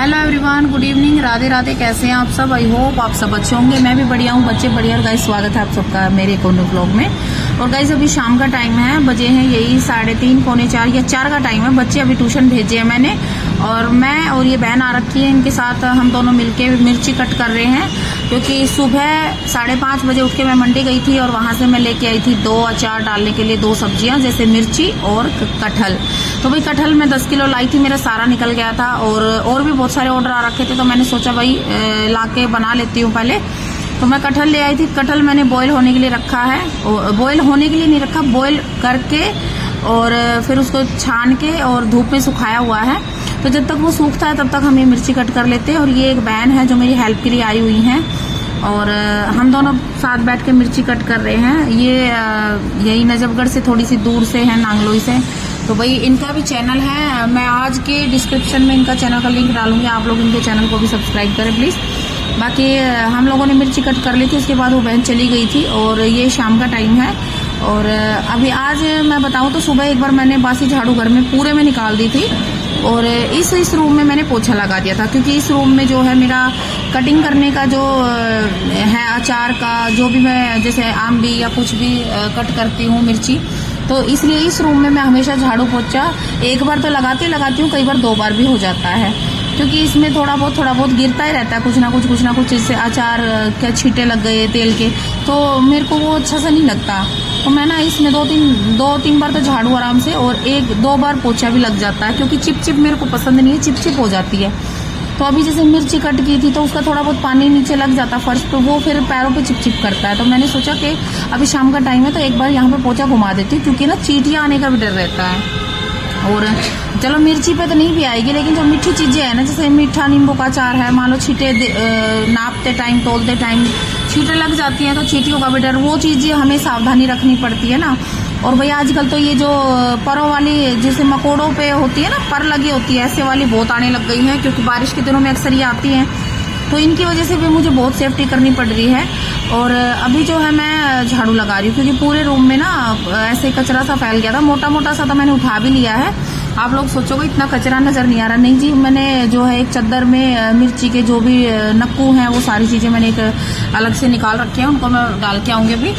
Hello everyone, good evening, Radhe Radhe. कैसे हैं आप सब? आई होप आप सब अच्छे होंगे। मैं भी बढ़िया हूँ, बच्चे बढ़िया। और गाइस स्वागत है आप सबका मेरे कोने ब्लॉग में। और गाइस अभी शाम का टाइम है, बजे हैं यही 3:30 पौने 4 या 4 का टाइम है। बच्चे अभी ट्यूशन भेजे हैं मैंने, और मैं और ये बहन आ रखी है, इनके साथ हम दोनों मिलके मिर्ची कट कर रहे हैं। क्योंकि सुबह 5:30 बजे उठ के मैं मंडी गई थी, और वहां से मैं लेके आई थी 2 अचार डालने के लिए 2 सब्जियां, जैसे मिर्ची और कटहल। तो भाई कटहल मैं 10 किलो लाई थी, मेरा सारा निकल गया था, और भी बहुत सारे ऑर्डर आ रखे थे। तो मैंने सोचा भाई लाके बना लेती हूँ पहले। तो मैं कटहल ले आई थी। कटहल मैंने बॉईल होने के लिए रखा है, बॉईल होने के लिए नहीं रखा, बॉईल करके और फिर उसको छान के और धूप में सुखाया हुआ है। तो जब तक वो सूखता है तब तक हम ये मिर्ची कट कर लेते हैं। और ये एक बहन है जो मेरी हेल्प के लिए आई हुई हैं, और हम दोनों साथ बैठ के मिर्ची कट कर रहे हैं। ये यही नजफगढ़ से थोड़ी सी दूर से है, नांगलोई से। तो भाई इनका भी चैनल है, मैं आज के डिस्क्रिप्शन में इनका चैनल का लिंक डालूंगी, आप लोग इनके चैनल को भी सब्सक्राइब करें प्लीज़। बाकी हम लोगों ने मिर्ची कट कर ली थी, उसके बाद वो बहन चली गई थी, और ये शाम का टाइम है। और अभी आज मैं बताऊं तो सुबह एक बार मैंने बासी झाड़ू घर में पूरे में निकाल दी थी, और इस रूम में मैंने पोछा लगा दिया था। क्योंकि इस रूम में जो है मेरा कटिंग करने का जो है अचार का, जो भी मैं जैसे आम भी या कुछ भी कट करती हूँ मिर्ची, तो इसलिए इस रूम में मैं हमेशा झाड़ू पोछा एक बार तो लगाती हूँ, कई बार 2 बार भी हो जाता है। क्योंकि इसमें थोड़ा बहुत गिरता ही रहता है, कुछ ना कुछ जैसे अचार के छींटे लग गए तेल के, तो मेरे को वो अच्छा सा नहीं लगता। तो मैं ना इसमें 2-3 बार तो झाड़ू आराम से, और 1-2 बार पोछा भी लग जाता है। क्योंकि चिप मेरे को पसंद नहीं है, चिप हो जाती है। तो अभी जैसे मिर्ची कट की थी तो उसका थोड़ा बहुत पानी नीचे लग जाता फर्श पे, वो फिर पैरों पे चिप करता है। तो मैंने सोचा कि अभी शाम का टाइम है तो एक बार यहाँ पे पोछा घुमा देती हूँ, क्योंकि ना चींटियाँ आने का भी डर रहता है। और चलो मिर्ची पे तो नहीं भी आएगी, लेकिन जो मीठी चीजें हैं ना, जैसे मीठा नींबू का अचार है, मान लो छींटे नापते टाइम तोलते टाइम छींटे लग जाती हैं, तो चींटियों का भी डर, वो चीजें हमें सावधानी रखनी पड़ती है ना। और भैया आजकल तो ये जो परों वाली जैसे मकोड़ों पे होती है ना, पर लगी होती है, ऐसे वाली बहुत आने लग गई हैं। क्योंकि बारिश के दिनों में अक्सर ये आती हैं, तो इनकी वजह से भी मुझे बहुत सेफ्टी करनी पड़ रही है। और अभी जो है मैं झाड़ू लगा रही हूँ, क्योंकि पूरे रूम में ना ऐसे कचरा सा फैल गया था, मोटा सा। तो मैंने उठा भी लिया है। आप लोग सोचोगे इतना कचरा नजर नहीं आ रहा, नहीं जी, मैंने जो है एक चद्दर में मिर्ची के जो भी नक्कू हैं वो सारी चीजें मैंने एक अलग से निकाल रखे हैं, उनको मैं डाल के आऊंगी अभी।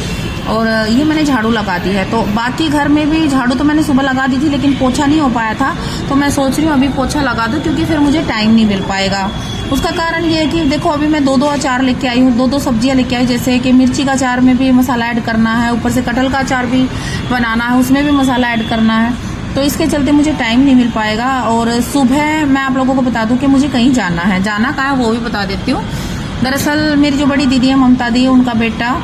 और ये मैंने झाड़ू लगा दी है। तो बाकी घर में भी झाड़ू तो मैंने सुबह लगा दी थी, लेकिन पोछा नहीं हो पाया था। तो मैं सोच रही हूँ अभी पोछा लगा दूं, क्योंकि फिर मुझे टाइम नहीं मिल पाएगा। उसका कारण ये है कि देखो अभी मैं 2-2 अचार लेके आई हूँ, 2-2 सब्जियां लेके आई। जैसे कि मिर्ची का अचार में भी मसाला ऐड करना है, ऊपर से कटहल का अचार भी बनाना है, उसमें भी मसाला ऐड करना है। तो इसके चलते मुझे टाइम नहीं मिल पाएगा। और सुबह मैं आप लोगों को बता दूं कि मुझे कहीं जाना है, जाना कहाँ है वो भी बता देती हूँ। दरअसल मेरी जो बड़ी दीदी है ममता दी, उनका बेटा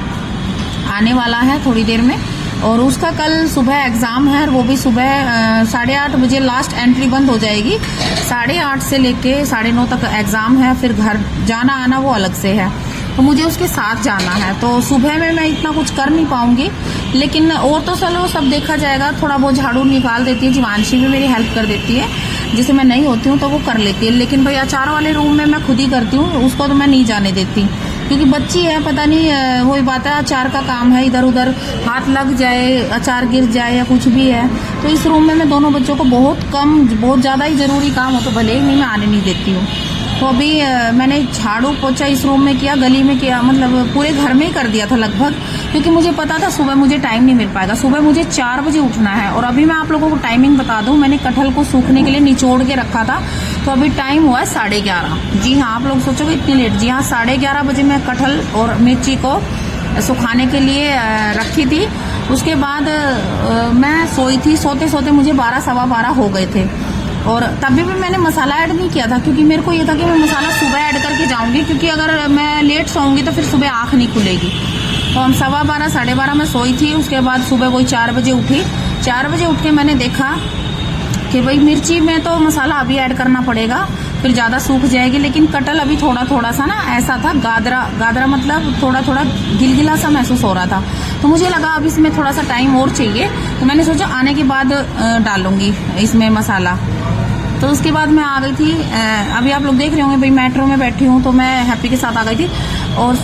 आने वाला है थोड़ी देर में, और उसका कल सुबह एग्जाम है। और वो भी सुबह 8:30 बजे लास्ट एंट्री बंद हो जाएगी, 8:30 से लेके 9:30 तक एग्जाम है। फिर घर जाना आना वो अलग से है, तो मुझे उसके साथ जाना है। तो सुबह में मैं इतना कुछ कर नहीं पाऊंगी, लेकिन और तो चलो सब देखा जाएगा। थोड़ा बहुत झाड़ू निकाल देती है, जीवांशी भी मेरी हेल्प कर देती है, जैसे मैं नहीं होती हूँ तो वो कर लेती है। लेकिन भाई अचार वाले रूम में मैं खुद ही करती हूँ, उसको तो मैं नहीं जाने देती, क्योंकि बच्ची है, पता नहीं वही बात है, अचार का काम है, इधर उधर हाथ लग जाए, अचार गिर जाए या कुछ भी है। तो इस रूम में मैं दोनों बच्चों को बहुत ज़्यादा ही ज़रूरी काम हो तो भले ही नहीं मैं आने नहीं देती हूँ। तो अभी मैंने झाड़ू पोछा इस रूम में किया, गली में किया, मतलब पूरे घर में ही कर दिया था लगभग, क्योंकि मुझे पता था सुबह मुझे टाइम नहीं मिल पाएगा। सुबह मुझे 4 बजे उठना है। और अभी मैं आप लोगों को टाइमिंग बता दूं, मैंने कटहल को सूखने के लिए निचोड़ के रखा था, तो अभी टाइम हुआ है 11:30। जी हाँ, आप लोग सोचोगे इतनी लेट? जी हाँ, 11:30 बजे मैं कटहल और मिर्ची को सुखाने के लिए रखी थी। उसके बाद मैं सोई थी, सोते मुझे 12-12:15 हो गए थे। और तभी भी मैंने मसाला ऐड नहीं किया था, क्योंकि मेरे को ये था कि मैं मसाला सुबह ऐड करके जाऊंगी, क्योंकि अगर मैं लेट सोऊंगी तो फिर सुबह आँख नहीं खुलेगी। तो हम 12:15 12:30 में सोई थी। उसके बाद सुबह वही 4 बजे उठी। 4 बजे उठ के मैंने देखा कि भाई मिर्ची में तो मसाला अभी ऐड करना पड़ेगा, फिर ज़्यादा सूख जाएगी। लेकिन कटहल अभी थोड़ा सा ना ऐसा था, गादरा मतलब थोड़ा गिलगिला सा महसूस हो रहा था। तो मुझे लगा अब इसमें थोड़ा सा टाइम और चाहिए, तो मैंने सोचा आने के बाद डालूंगी इसमें मसाला। तो उसके बाद मैं आ गई थी। अभी आप लोग देख रहे होंगे भाई मेट्रो में बैठी हूँ, तो मैं हैप्पी के साथ आ गई थी, और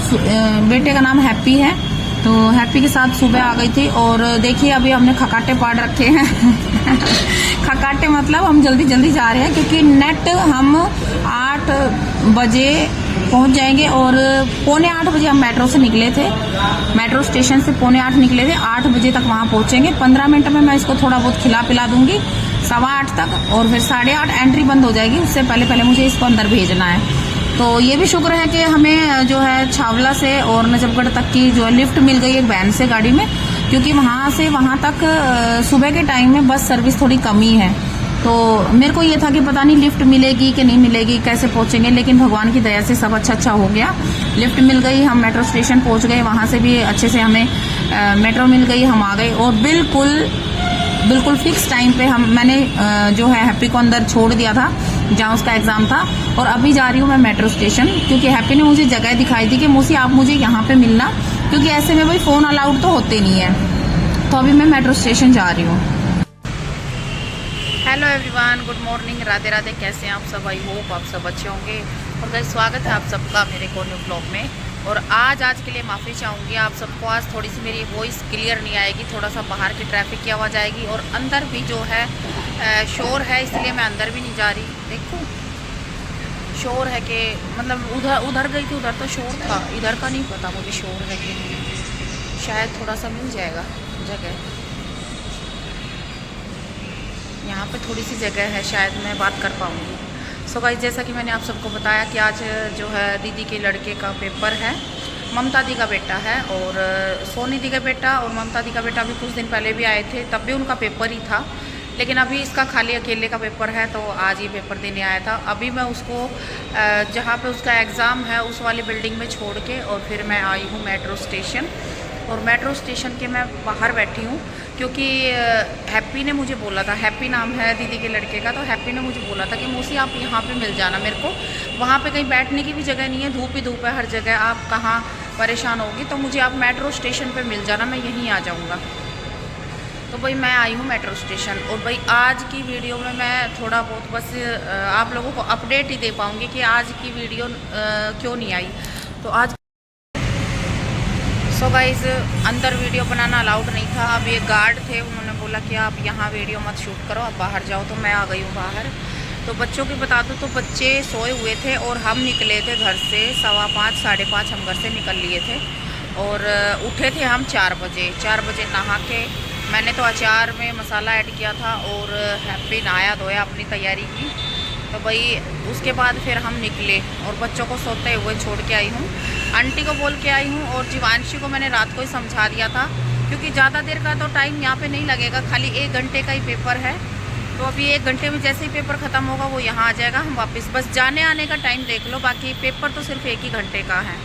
बेटे का नाम हैप्पी है। तो हैप्पी के साथ सुबह आ गई थी। और देखिए अभी हमने खकाटे पाड़ रखे हैं खकाटे मतलब हम जल्दी जल्दी जा रहे हैं क्योंकि नेट हम 8 बजे पहुंच जाएंगे। और 7:45 बजे हम मेट्रो से निकले थे, मेट्रो स्टेशन से 7:45 निकले थे, 8 बजे तक वहां पहुंचेंगे। 15 मिनट में मैं इसको थोड़ा बहुत खिला पिला दूंगी 8:15 तक, और फिर 8:30 एंट्री बंद हो जाएगी। उससे पहले पहले मुझे इसको अंदर भेजना है। तो ये भी शुक्र है कि हमें जो है छावला से और नजफगढ़ तक की जो है लिफ्ट मिल गई एक वैन से गाड़ी में, क्योंकि वहां से वहां तक सुबह के टाइम में बस सर्विस थोड़ी कमी है। तो मेरे को ये था कि पता नहीं लिफ्ट मिलेगी कि नहीं मिलेगी, कैसे पहुंचेंगे, लेकिन भगवान की दया से सब अच्छा हो गया। लिफ्ट मिल गई, हम मेट्रो स्टेशन पहुंच गए, वहां से भी अच्छे से हमें मेट्रो मिल गई, हम आ गए। और बिल्कुल फिक्स टाइम पे मैंने जो है हैप्पी को अंदर छोड़ दिया था जहाँ उसका एग्जाम था। और अभी जा रही हूँ मैं मेट्रो स्टेशन, क्योंकि हैप्पी ने मुझे जगह दिखाई थी कि मौसी आप मुझे यहाँ पे मिलना, क्योंकि ऐसे में भाई फोन अलाउड तो होते नहीं है। तो अभी मैं मेट्रो स्टेशन जा रही हूँ। Hello everyone, good morning, Radhe Radhe. कैसे हैं आप सब? आई होप आप सब अच्छे होंगे। और गाइस स्वागत है आप सबका मेरे न्यू ब्लॉग में। और आज के लिए माफ़ी चाहूँगी आप सबको, आज थोड़ी सी मेरी वॉइस क्लियर नहीं आएगी, थोड़ा सा बाहर की ट्रैफिक की आवाज़ आएगी और अंदर भी जो है शोर है, इसलिए मैं अंदर भी नहीं जा रही। देखो शोर है कि मतलब उधर गई थी, उधर तो शोर था, इधर का नहीं पता मुझे शोर है कि नहीं। शायद थोड़ा सा मिल जाएगा जगह, यहाँ पे थोड़ी सी जगह है, शायद मैं बात कर पाऊँगी। सो गाइस, जैसा कि मैंने आप सबको बताया कि आज जो है दीदी के लड़के का पेपर है, ममता दी का बेटा है, और सोनी दी का बेटा और ममता दी का बेटा अभी कुछ दिन पहले भी आए थे, तब भी उनका पेपर ही था। लेकिन अभी इसका खाली अकेले का पेपर है, तो आज ये पेपर देने आया था। अभी मैं उसको जहाँ पे उसका एग्ज़ाम है उस वाली बिल्डिंग में छोड़ के और फिर मैं आई हूँ मेट्रो स्टेशन। और मेट्रो स्टेशन के मैं बाहर बैठी हूँ क्योंकि हैप्पी ने मुझे बोला था, हैप्पी नाम है दीदी के लड़के का, तो हैप्पी ने मुझे बोला था कि मौसी आप यहाँ पे मिल जाना मेरे को, वहाँ पे कहीं बैठने की भी जगह नहीं है, धूप ही धूप है हर जगह, आप कहाँ परेशान होगी, तो मुझे आप मेट्रो स्टेशन पे मिल जाना, मैं यहीं आ जाऊँगा। तो भाई मैं आई हूँ मेट्रो स्टेशन। और भाई आज की वीडियो में मैं थोड़ा बहुत बस आप लोगों को अपडेट ही दे पाऊँगी कि आज की वीडियो क्यों नहीं आई। तो आज सो गाइस, अंदर वीडियो बनाना अलाउड नहीं था। अब ये गार्ड थे, उन्होंने बोला कि आप यहाँ वीडियो मत शूट करो, आप बाहर जाओ, तो मैं आ गई हूँ बाहर। तो बच्चों की बता दूँ तो बच्चे सोए हुए थे और हम निकले थे घर से 5:15 5:30 हम घर से निकल लिए थे। और उठे थे हम 4 बजे। 4 बजे नहा के मैंने तो अचार में मसाला ऐड किया था और हैप्पी नहाया धोया, अपनी तैयारी की। तो भाई उसके बाद फिर हम निकले और बच्चों को सोते हुए छोड़ के आई हूँ, आंटी को बोल के आई हूँ। और जीवांशी को मैंने रात को ही समझा दिया था, क्योंकि ज़्यादा देर का तो टाइम यहाँ पे नहीं लगेगा, खाली 1 घंटे का ही पेपर है। तो अभी 1 घंटे में जैसे ही पेपर ख़त्म होगा वो यहाँ आ जाएगा, हम वापस बस जाने आने का टाइम देख लो, बाकी पेपर तो सिर्फ 1 ही घंटे का है।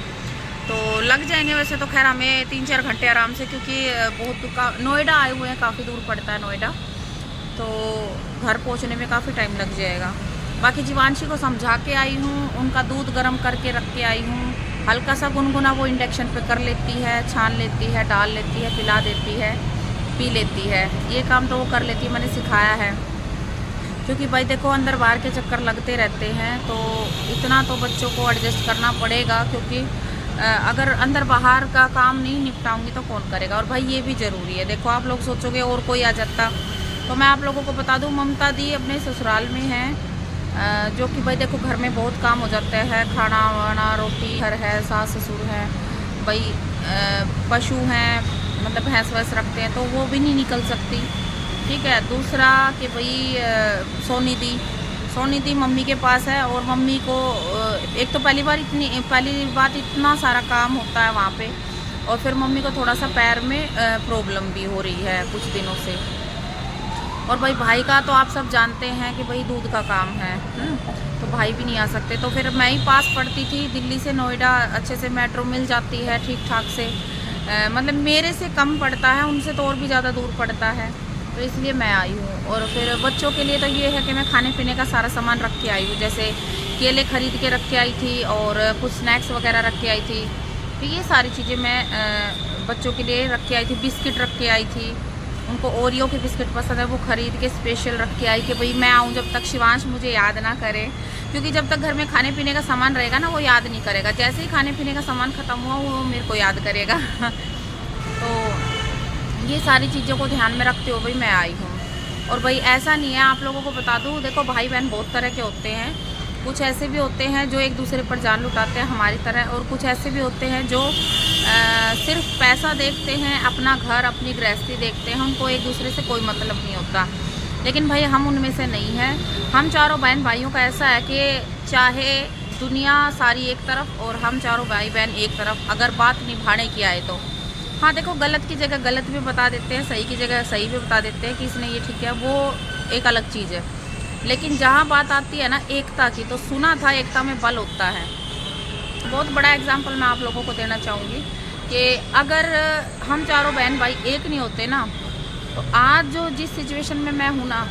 तो लग जाएंगे वैसे तो, खैर हमें 3-4 घंटे आराम से, क्योंकि बहुत नोएडा आए हुए हैं, काफ़ी दूर पड़ता है नोएडा, तो घर पहुँचने में काफ़ी टाइम लग जाएगा। बाकी जीवांशी को समझा के आई हूँ, उनका दूध गर्म करके रख के आई हूँ, हल्का सा गुनगुना वो इंडक्शन पे कर लेती है, छान लेती है, डाल लेती है, पिला देती है, पी लेती है। ये काम तो वो कर लेती है, मैंने सिखाया है, क्योंकि भाई देखो अंदर बाहर के चक्कर लगते रहते हैं, तो इतना तो बच्चों को एडजस्ट करना पड़ेगा, क्योंकि अगर अंदर बाहर का काम नहीं निपटाऊंगी तो कौन करेगा। और भाई ये भी ज़रूरी है, देखो आप लोग सोचोगे और कोई आ जाता, तो मैं आप लोगों को बता दूँ ममता दी अपने ससुराल में है, जो कि भाई देखो घर में बहुत काम हो जाता है, खाना वाना, रोटी, घर है, सास ससुर है, भाई पशु हैं, मतलब भैंस वैंस रखते हैं, तो वो भी नहीं निकल सकती। ठीक है। दूसरा कि भाई सोनी दी मम्मी के पास है, और मम्मी को एक तो पहली बात इतना सारा काम होता है वहाँ पे, और फिर मम्मी को थोड़ा सा पैर में प्रॉब्लम भी हो रही है कुछ दिनों से। और भाई का तो आप सब जानते हैं कि भाई दूध का काम है, तो भाई भी नहीं आ सकते। तो फिर मैं ही पास पड़ती थी, दिल्ली से नोएडा अच्छे से मेट्रो मिल जाती है ठीक ठाक से, मतलब मेरे से कम पड़ता है, उनसे तो और भी ज़्यादा दूर पड़ता है, तो इसलिए मैं आई हूँ। और फिर बच्चों के लिए तो ये है कि मैं खाने पीने का सारा सामान रख के आई हूँ, जैसे केले खरीद के रख के आई थी और कुछ स्नैक्स वगैरह रख के आई थी, तो ये सारी चीज़ें मैं बच्चों के लिए रख के आई थी। बिस्किट रख के आई थी, उनको ओरियो के बिस्किट पसंद है, वो ख़रीद के स्पेशल रख के आई कि भाई मैं आऊँ जब तक शिवांश मुझे याद ना करे, क्योंकि जब तक घर में खाने पीने का सामान रहेगा ना वो याद नहीं करेगा, जैसे ही खाने पीने का सामान ख़त्म हुआ वो मेरे को याद करेगा तो ये सारी चीज़ों को ध्यान में रखते हुए भाई मैं आई हूँ। और भाई ऐसा नहीं है, आप लोगों को बता दूँ, देखो भाई बहन बहुत तरह के होते हैं। कुछ ऐसे भी होते हैं जो एक दूसरे पर जान लुटाते हैं हमारी तरह, और कुछ ऐसे भी होते हैं जो सिर्फ पैसा देखते हैं, अपना घर अपनी गृहस्थी देखते हैं, उनको एक दूसरे से कोई मतलब नहीं होता। लेकिन भाई हम उनमें से नहीं हैं। हम चारों बहन भाइयों का ऐसा है कि चाहे दुनिया सारी एक तरफ और हम चारों भाई बहन एक तरफ, अगर बात निभाने की आए तो हाँ देखो, गलत की जगह गलत भी बता देते हैं, सही की जगह सही भी बता देते हैं कि इसने ये ठीक है, वो एक अलग चीज़ है। लेकिन जहाँ बात आती है ना एकता की, तो सुना था एकता में बल होता है। बहुत बड़ा एग्जाम्पल मैं आप लोगों को देना चाहूँगी कि अगर हम चारों बहन भाई एक नहीं होते ना, तो आज जो जिस सिचुएशन में मैं हूँ ना,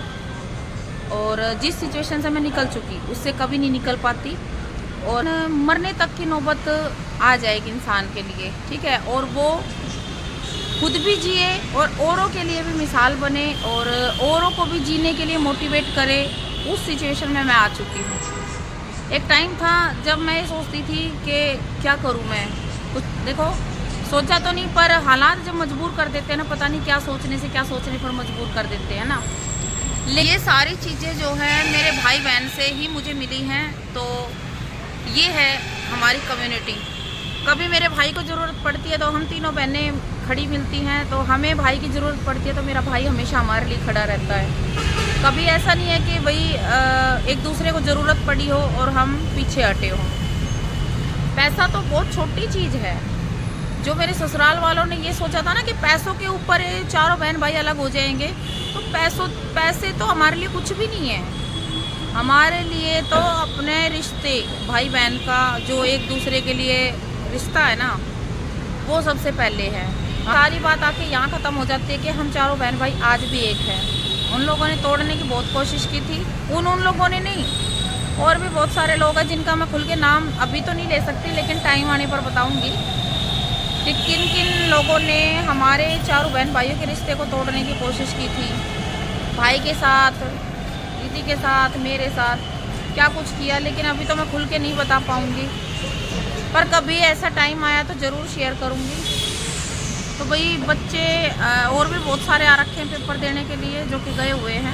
और जिस सिचुएशन से मैं निकल चुकी उससे कभी नहीं निकल पाती, और मरने तक की नौबत आ जाएगी इंसान के लिए, ठीक है। और वो खुद भी जिए और औरों के लिए भी मिसाल बने और औरों को भी जीने के लिए मोटिवेट करे, उस सिचुएशन में मैं आ चुकी हूँ। एक टाइम था जब मैं सोचती थी कि क्या करूँ मैं, कुछ देखो सोचा तो नहीं, पर हालात जब मजबूर कर देते हैं ना, पता नहीं क्या सोचने से क्या सोचने पर मजबूर कर देते हैं ना। ये सारी चीज़ें जो है मेरे भाई बहन से ही मुझे मिली हैं। तो ये है हमारी कम्युनिटी। कभी मेरे भाई को ज़रूरत पड़ती है तो हम तीनों बहनें खड़ी मिलती हैं, तो हमें भाई की ज़रूरत पड़ती है तो मेरा भाई हमेशा हमारे लिए खड़ा रहता है। कभी ऐसा नहीं है कि भाई एक दूसरे को ज़रूरत पड़ी हो और हम पीछे हटे हों। पैसा तो बहुत छोटी चीज़ है। जो मेरे ससुराल वालों ने ये सोचा था ना कि पैसों के ऊपर चारों बहन भाई अलग हो जाएंगे, तो पैसे तो हमारे लिए कुछ भी नहीं है। हमारे लिए तो अपने रिश्ते, भाई बहन का जो एक दूसरे के लिए रिश्ता है ना, वो सबसे पहले है। सारी बात आके यहाँ ख़त्म हो जाती है कि हम चारों बहन भाई आज भी एक हैं। उन लोगों ने तोड़ने की बहुत कोशिश की थी, उन लोगों ने नहीं, और भी बहुत सारे लोग हैं जिनका मैं खुल के नाम अभी तो नहीं ले सकती, लेकिन टाइम आने पर बताऊँगी कि किन किन लोगों ने हमारे चारों बहन भाइयों के रिश्ते को तोड़ने की कोशिश की थी। भाई के साथ, दीदी के साथ, मेरे साथ क्या कुछ किया, लेकिन अभी तो मैं खुल के नहीं बता पाऊँगी, पर कभी ऐसा टाइम आया तो ज़रूर शेयर करूँगी। तो भाई बच्चे और भी बहुत सारे आ रखे हैं पेपर देने के लिए जो कि गए हुए हैं।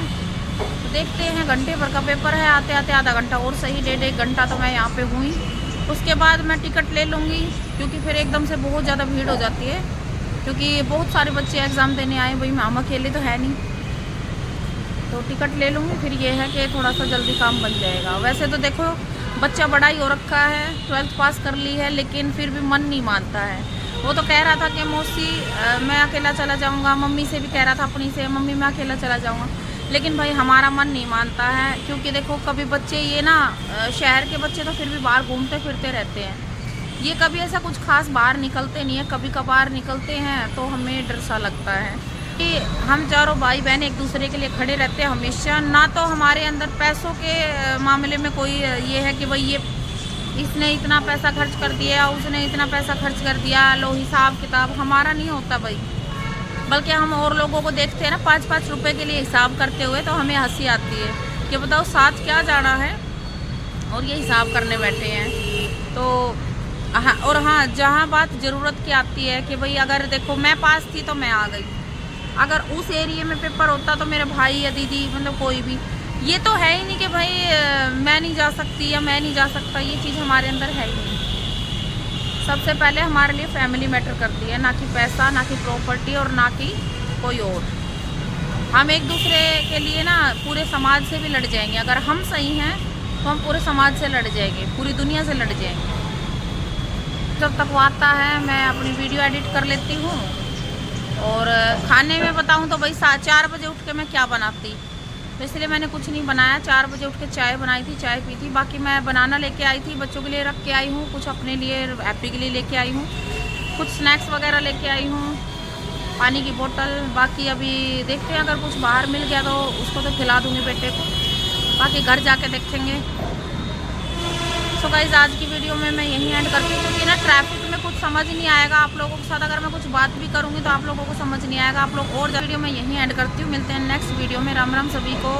तो देखते हैं, घंटे भर का पेपर है, आते आते आधा घंटा और सही, 1.5 घंटा तो मैं यहाँ पे हुई। उसके बाद मैं टिकट ले लूँगी, क्योंकि फिर एकदम से बहुत ज़्यादा भीड़ हो जाती है, क्योंकि बहुत सारे बच्चे एग्ज़ाम देने आए। भाई हम अकेले तो है नहीं, तो टिकट ले लूँगी। फिर ये है कि थोड़ा सा जल्दी काम बन जाएगा। वैसे तो देखो बच्चा बड़ा ही हो रखा है, 12th पास कर ली है, लेकिन फिर भी मन नहीं मानता है। वो तो कह रहा था कि मौसी मैं अकेला चला जाऊँगा, मम्मी से भी कह रहा था अपनी से, मम्मी मैं अकेला चला जाऊँगा, लेकिन भाई हमारा मन नहीं मानता है। क्योंकि देखो कभी बच्चे ये ना, शहर के बच्चे तो फिर भी बाहर घूमते फिरते रहते हैं, ये कभी ऐसा कुछ खास बाहर निकलते नहीं है। कभी कभार निकलते हैं तो हमें डर सा लगता है कि हम चारों भाई बहन एक दूसरे के लिए खड़े रहते हैं हमेशा। ना तो हमारे अंदर पैसों के मामले में कोई ये है कि भाई ये इसने इतना पैसा खर्च कर दिया, उसने इतना पैसा खर्च कर दिया, लो हिसाब किताब हमारा नहीं होता भाई। बल्कि हम और लोगों को देखते हैं ना 5-5 रुपए के लिए हिसाब करते हुए, तो हमें हंसी आती है कि बताओ साथ क्या जाना है और ये हिसाब करने बैठे हैं। तो हाँ, और हाँ जहाँ बात ज़रूरत की आती है कि भाई अगर देखो मैं पास थी तो मैं आ गई, अगर उस एरिया में पेपर होता तो मेरे भाई या दीदी, मतलब कोई भी, ये तो है ही नहीं कि भाई मैं नहीं जा सकती या मैं नहीं जा सकता, ये चीज़ हमारे अंदर है ही नहीं। सबसे पहले हमारे लिए फैमिली मैटर करती है, ना कि पैसा, ना कि प्रॉपर्टी और ना कि कोई और। हम एक दूसरे के लिए ना पूरे समाज से भी लड़ जाएंगे। अगर हम सही हैं तो हम पूरे समाज से लड़ जाएंगे, पूरी दुनिया से लड़ जाएंगे। जब तक वो आता है मैं अपनी वीडियो एडिट कर लेती हूँ। और खाने में बताऊँ तो भाई 4 बजे उठ के मैं क्या बनाती, तो इसलिए मैंने कुछ नहीं बनाया। 4 बजे उठ के चाय बनाई थी, चाय पी थी। बाकी मैं बनाना लेके आई थी, बच्चों के लिए रख के आई हूँ, कुछ अपने लिए हैप्पी के लिए लेके आई हूँ, कुछ स्नैक्स वगैरह लेके आई हूँ, पानी की बोतल। बाकी अभी देखते हैं, अगर कुछ बाहर मिल गया तो उसको तो खिला दूँगी बेटे को, बाकी घर जाके देखेंगे। तो गाइस आज की वीडियो में मैं यहीं एंड करती हूँ, क्योंकि ना ट्रैफिक में कुछ समझ नहीं आएगा आप लोगों के साथ। अगर मैं कुछ बात भी करूँगी तो आप लोगों को समझ नहीं आएगा, आप लोग और वीडियो में यहीं एंड करती हूँ। मिलते हैं नेक्स्ट वीडियो में। राम राम सभी को।